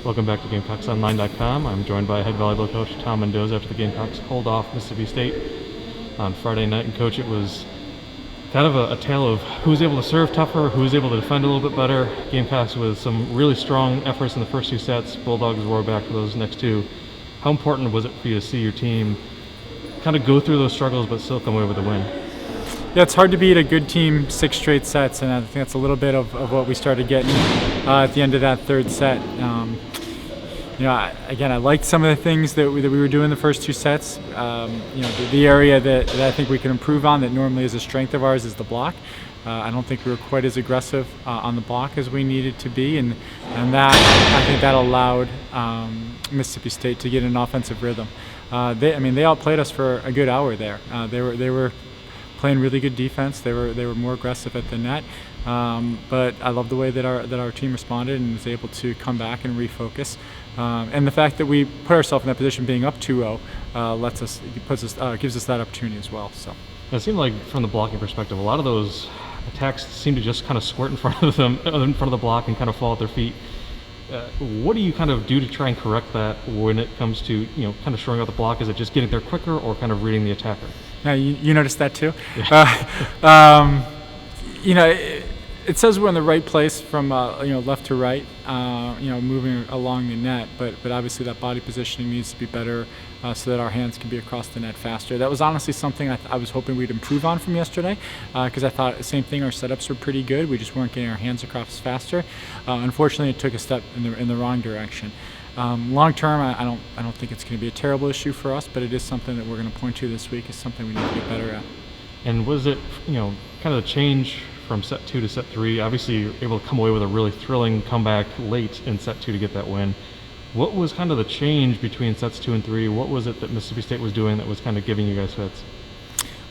Welcome back to GamecocksOnline.com. I'm joined by head volleyball coach Tom Mendoza after the Gamecocks hold off Mississippi State on Friday night. And coach, it was kind of a tale of who was able to serve tougher, who was able to defend a little bit better. Gamecocks with some really strong efforts in the first two sets. Bulldogs roar back for those next two. How important was it for you to see your team kind of go through those struggles but still come away with a win? Yeah, it's hard to beat a good team 6 straight sets, and I think that's a little bit of what we started getting at the end of that third set. I liked some of the things that we were doing the first two sets. The area that I think we can improve on that normally is a strength of ours is the block. I don't think we were quite as aggressive on the block as we needed to be, and that I think that allowed Mississippi State to get an offensive rhythm. They outplayed us for a good hour there. They were playing really good defense. They were more aggressive at the net, but I love the way that our team responded and was able to come back and refocus. And the fact that we put ourselves in that position, being up 2-0, gives us that opportunity as well. So it seemed like, from the blocking perspective, a lot of those attacks seem to just kind of squirt in front of them, in front of the block, and kind of fall at their feet. What do you kind of do to try and correct that when it comes to kind of shoring out the block? Is it just getting there quicker, or kind of reading the attacker? Yeah, you noticed that too. Yeah. It says we're in the right place from left to right, moving along the net. But obviously that body positioning needs to be better so that our hands can be across the net faster. That was honestly something I was hoping we'd improve on from yesterday, because I thought the same thing. Our setups were pretty good. We just weren't getting our hands across faster. Unfortunately, it took a step in the wrong direction. Long term, I don't think it's going to be a terrible issue for us, but it is something that we're going to point to this week as something we need to get better at. And was it, kind of the change from set 2 to set 3? Obviously, you were able to come away with a really thrilling comeback late in set 2 to get that win. What was kind of the change between sets 2 and 3? What was it that Mississippi State was doing that was kind of giving you guys fits?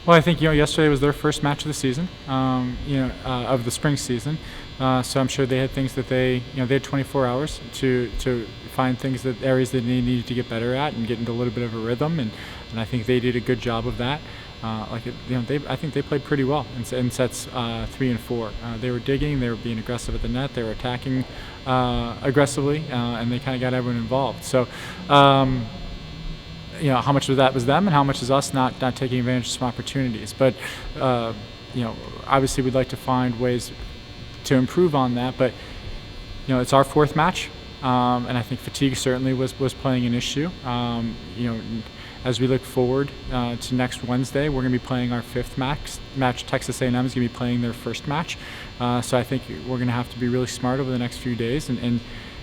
Well, I think yesterday was their first match of the season, of the spring season. So I'm sure they had things that they had 24 hours to find areas that they needed to get better at and get into a little bit of a rhythm, and I think they did a good job of that. I think they played pretty well in sets 3 and 4. They were digging, they were being aggressive at the net, they were attacking aggressively, and they kind of got everyone involved. So, how much of that was them, and how much is us not taking advantage of some opportunities. But obviously we'd like to find ways to improve on that. But it's our fourth match, and I think fatigue certainly was playing an issue. As we look forward to next Wednesday, we're going to be playing our fifth match. Texas A&M is going to be playing their first match. So I think we're going to have to be really smart over the next few days and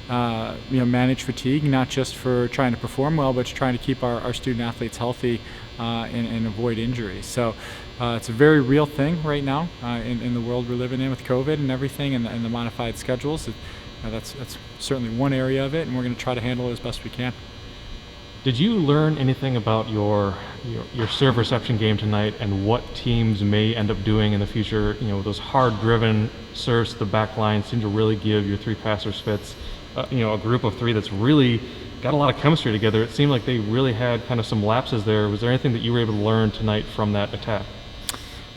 manage fatigue, not just for trying to perform well, but trying to keep our student athletes healthy and avoid injuries. So it's a very real thing right now in the world we're living in with COVID and everything, and the modified schedules. That's certainly one area of it, and we're going to try to handle it as best we can. Did you learn anything about your serve reception game tonight and what teams may end up doing in the future? Those hard-driven serves to the back line seem to really give your three passers fits. A group of three that's really got a lot of chemistry together. It seemed like they really had kind of some lapses there. Was there anything that you were able to learn tonight from that attack?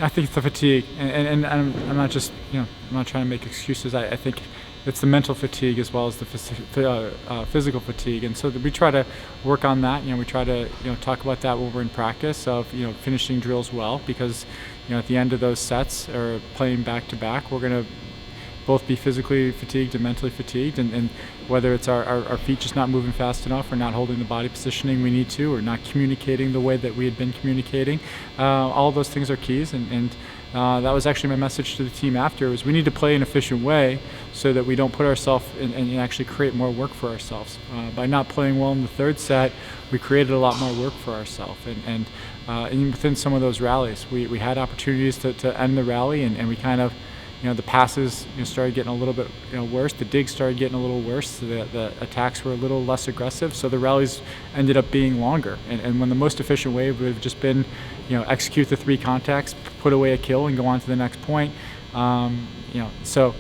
I think it's the fatigue, and I'm not just I'm not trying to make excuses. I think it's the mental fatigue as well as the physical fatigue, and so we try to work on that. We try to talk about that when we're in practice of finishing drills well, because at the end of those sets or playing back to back, we're going to both be physically fatigued and mentally fatigued, and whether it's our feet just not moving fast enough, or not holding the body positioning we need to, or not communicating the way that we had been communicating, all of those things are keys, and that was actually my message to the team after, was we need to play an efficient way so that we don't put ourselves and actually create more work for ourselves. By not playing well in the third set, we created a lot more work for ourselves, and within some of those rallies, we had opportunities to end the rally, and we kind of the passes started getting a little bit worse. The digs started getting a little worse. The attacks were a little less aggressive. So the rallies ended up being longer. And when the most efficient way would have just been, execute the 3 contacts, put away a kill, and go on to the next point. So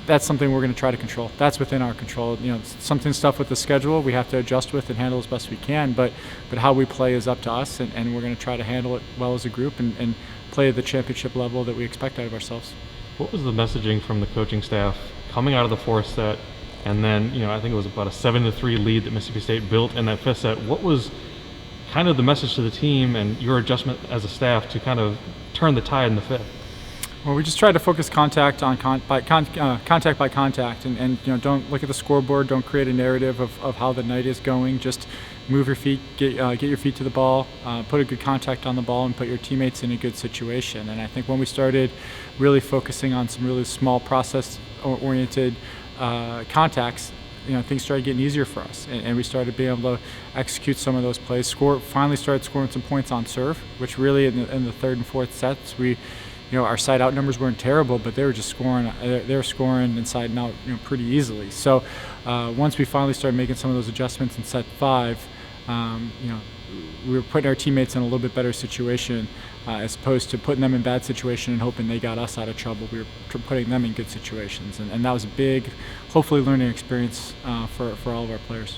that's something we're going to try to control. That's within our control. Stuff with the schedule we have to adjust with and handle as best we can. But how we play is up to us, and we're going to try to handle it well as a group and play at the championship level that we expect out of ourselves. What was the messaging from the coaching staff coming out of the fourth set, And then, I think it was about a 7-3 lead that Mississippi State built in that fifth set. What was kind of the message to the team and your adjustment as a staff to kind of turn the tide in the fifth? Well, we just tried to focus contact by contact, and don't look at the scoreboard. Don't create a narrative of how the night is going. Just move your feet, get your feet to the ball, put a good contact on the ball, and put your teammates in a good situation. And I think when we started really focusing on some really small process-oriented contacts, things started getting easier for us, and we started being able to execute some of those plays. Finally started scoring some points on serve, which really in the third and fourth sets our side out numbers weren't terrible, but they were just scoring. They were scoring inside and out, pretty easily. So once we finally started making some of those adjustments in set 5, we were putting our teammates in a little bit better situation, as opposed to putting them in bad situation and hoping they got us out of trouble. We were putting them in good situations, and that was a big, hopefully, learning experience for all of our players.